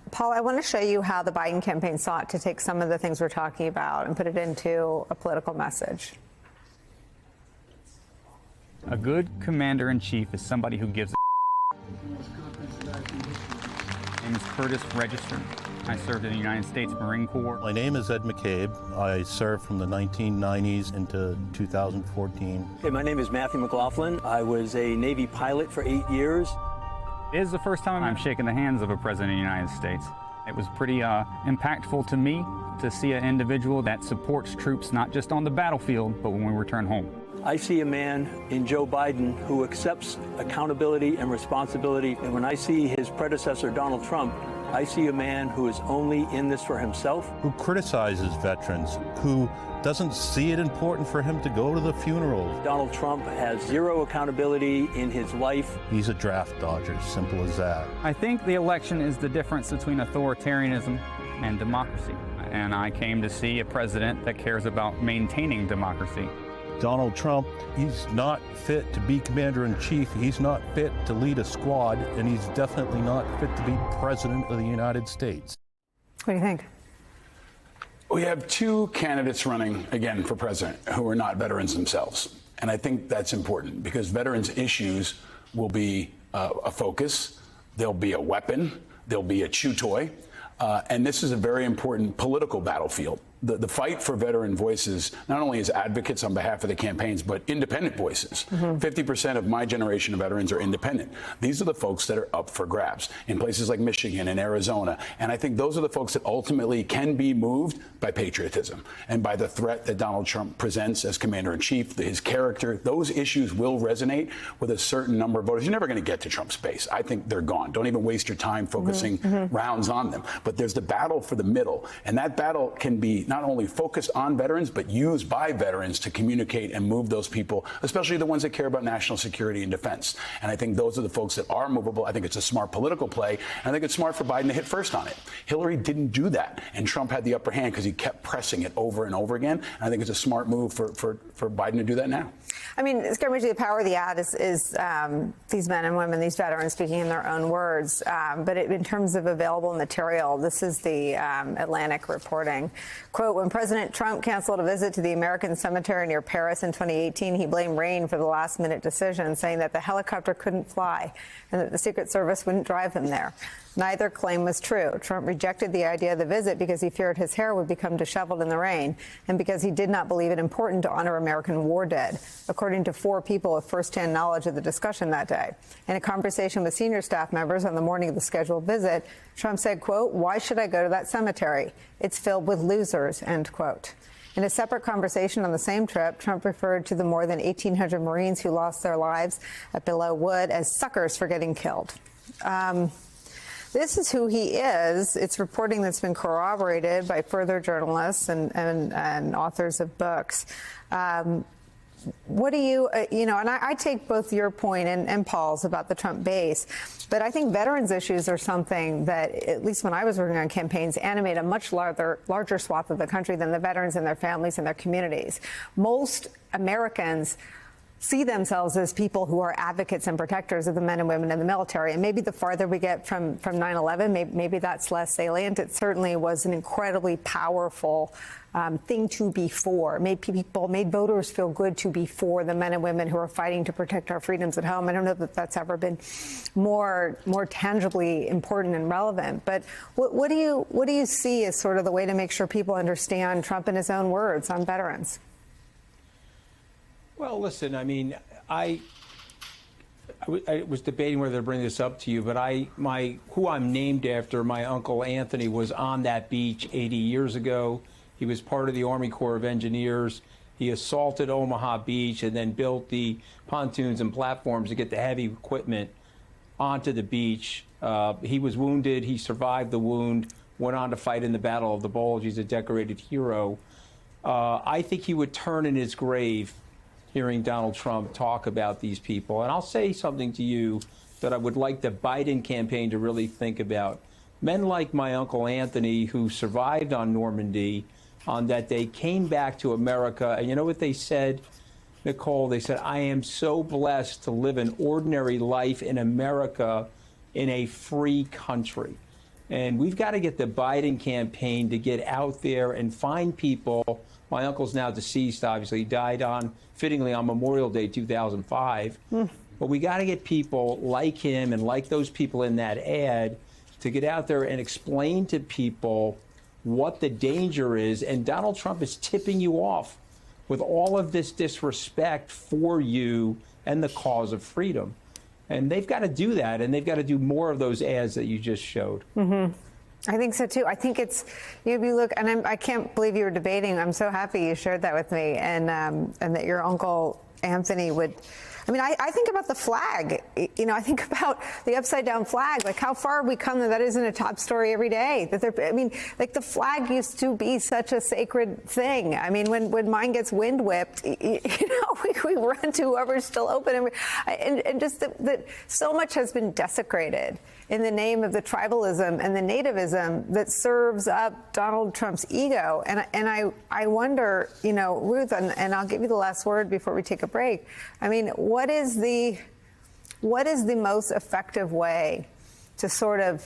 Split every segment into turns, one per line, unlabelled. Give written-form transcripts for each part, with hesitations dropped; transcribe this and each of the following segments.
Paul, I want to show you how the Biden campaign sought to take some of the things we're talking about and put it into a political message.
A good commander-in-chief is somebody who gives a My name is Curtis Register. I served in the United States Marine Corps.
My name is Ed McCabe. I served from the 1990s into 2014.
Hey, my name is Matthew McLaughlin. I was a Navy pilot for 8 years.
It is the first time I'm shaking the hands of a president of the United States. It was pretty impactful to me to see an individual that supports troops not just on the battlefield, but when we return home.
I see a man in Joe Biden who accepts accountability and responsibility. And when I see his predecessor, Donald Trump, I see a man who is only in this for himself.
Who criticizes veterans, who doesn't see it important for him to go to the funerals.
Donald Trump has zero accountability in his life.
He's a draft dodger, simple as that.
I think the election is the difference between authoritarianism and democracy. And I came to see a president that cares about maintaining democracy.
Donald Trump, he's not fit to be commander-in-chief. He's not fit to lead a squad, and he's definitely not fit to be president of the United States.
What do you think?
We have two candidates running again for president who are not veterans themselves. And I think that's important because veterans' issues will be a focus. They'll be a weapon. They'll be a chew toy. And this is a very important political battlefield. The fight for veteran voices, not only as advocates on behalf of the campaigns, but independent voices. 50% of my generation of veterans are independent. These are the folks that are up for grabs in places like Michigan and Arizona. And I think those are the folks that ultimately can be moved by patriotism and by the threat that Donald Trump presents as commander-in-chief, his character. Those issues will resonate with a certain number of voters. You're never going to get to Trump's base. I think they're gone. Don't even waste your time focusing rounds on them. But there's the battle for the middle. And that battle can be not only focused on veterans, but used by veterans to communicate and move those people, especially the ones that care about national security and defense. And I think those are the folks that are movable. I think it's a smart political play. And I think it's smart for Biden to hit first on it. Hillary didn't do that. And Trump had the upper hand because he kept pressing it over and over again. And I think it's a smart move for Biden to do that now.
I mean, Scaramucci, the power of the ad is these men and women, these veterans speaking in their own words. But in terms of available material, this is the Atlantic reporting. Quote, when President Trump canceled a visit to the American Cemetery near Paris in 2018, he blamed rain for the last-minute decision, saying that the helicopter couldn't fly and that the Secret Service wouldn't drive him there. Neither claim was true. Trump rejected the idea of the visit because he feared his hair would become disheveled in the rain and because he did not believe it important to honor American war dead, according to 4 people with firsthand knowledge of the discussion that day. In a conversation with senior staff members on the morning of the scheduled visit, Trump said, quote, why should I go to that cemetery? It's filled with losers, end quote. In a separate conversation on the same trip, Trump referred to the more than 1,800 Marines who lost their lives at Belleau Wood as suckers for getting killed. This is who he is. It's reporting that's been corroborated by further journalists and authors of books. What do you, and I take both your point and Paul's about the Trump base, but I think veterans issues are something that, at least when I was working on campaigns, animate a much larger swath of the country than the veterans and their families and their communities. Most Americans see themselves as people who are advocates and protectors of the men and women in the military. And maybe the farther we get from 9/11, maybe that's less salient. It certainly was an incredibly powerful thing to be for. Made voters feel good to be for the men and women who are fighting to protect our freedoms at home. I don't know that that's ever been more tangibly important and relevant. But what do you see as sort of the way to make sure people understand Trump in his own words on veterans?
Well, listen, I mean, I was debating whether to bring this up to you, but who I'm named after, my uncle Anthony, was on that beach 80 years ago. He was part of the Army Corps of Engineers. He assaulted Omaha Beach and then built the pontoons and platforms to get the heavy equipment onto the beach. He was wounded. He survived the wound, went on to fight in the Battle of the Bulge. He's a decorated hero. I think he would turn in his grave hearing Donald Trump talk about these people. And I'll say something to you that I would like the Biden campaign to really think about. Men like my Uncle Anthony, who survived on Normandy, on that day came back to America. And you know what they said, Nicole? They said, I am so blessed to live an ordinary life in America in a free country. And we've got to get the Biden campaign to get out there and find people. My uncle's now deceased, obviously. He died fittingly on Memorial Day 2005. But we got to get people like him and like those people in that ad to get out there and explain to people what the danger is. And Donald Trump is tipping you off with all of this disrespect for you and the cause of freedom. And they've got to do that, and they've got to do more of those ads that you just showed.
I think so, too. I think it's, if you look, and I can't believe you were debating. I'm so happy you shared that with me, and that your uncle Anthony would. I mean, I think about the flag. You know, I think about the upside down flag. Like, how far have we come that isn't a top story every day? I mean, like, the flag used to be such a sacred thing. I mean, when mine gets wind whipped, you know, we run to whoever's still open, and just that so much has been desecrated in the name of the tribalism and the nativism that serves up Donald Trump's ego. And I wonder, you know, Ruth, and I'll give you the last word before we take a break. I mean, what is the most effective way to sort of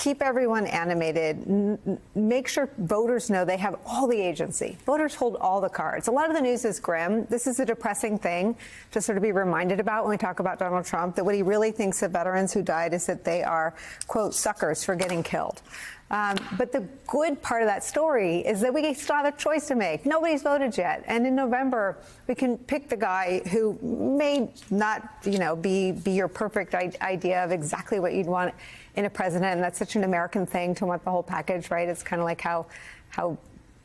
keep everyone animated, make sure voters know they have all the agency. Voters hold all the cards. A lot of the news is grim. This is a depressing thing to sort of be reminded about when we talk about Donald Trump, that what he really thinks of veterans who died is that they are, quote, suckers for getting killed. But the good part of that story is that we still have a choice to make. Nobody's voted yet. And in November, we can pick the guy who may not, you know, be your perfect idea of exactly what you'd want in a president. And that's such an American thing to want the whole package, right? It's kind of like how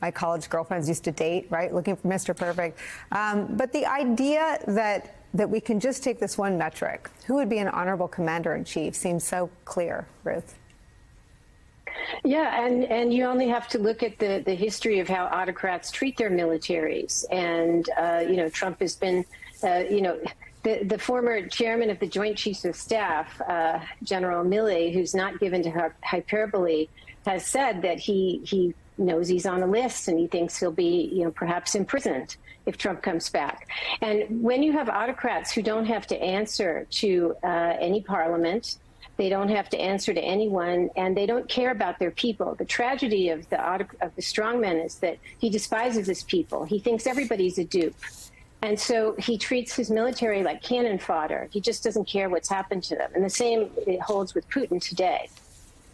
my college girlfriends used to date, right? Looking for Mr. Perfect. But the idea that we can just take this one metric, who would be an honorable commander-in-chief, seems so clear, Ruth.
Yeah, and you only have to look at the history of how autocrats treat their militaries. And, you know, Trump has been, you know, the former chairman of the Joint Chiefs of Staff, General Milley, who's not given to hyperbole, has said that he knows he's on a list and he thinks he'll be, you know, perhaps imprisoned if Trump comes back. And when you have autocrats who don't have to answer to any parliament, they don't have to answer to anyone, and they don't care about their people. The tragedy of the strongman is that he despises his people. He thinks everybody's a dupe. And so he treats his military like cannon fodder. He just doesn't care what's happened to them. And the same it holds with Putin today.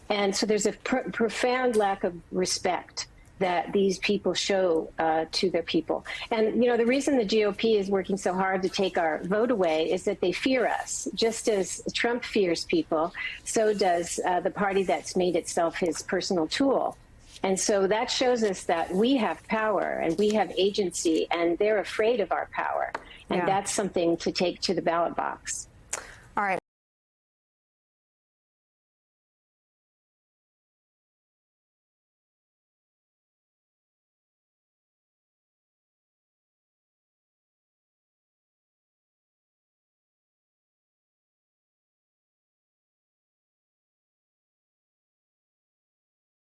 And so there's a profound lack of respect that these people show to their people. And, you know, the reason the GOP is working so hard to take our vote away is that they fear us. Just as Trump fears people, so does the party that's made itself his personal tool. And so that shows us that we have power and we have agency, and they're afraid of our power. And that's something to take to the ballot box.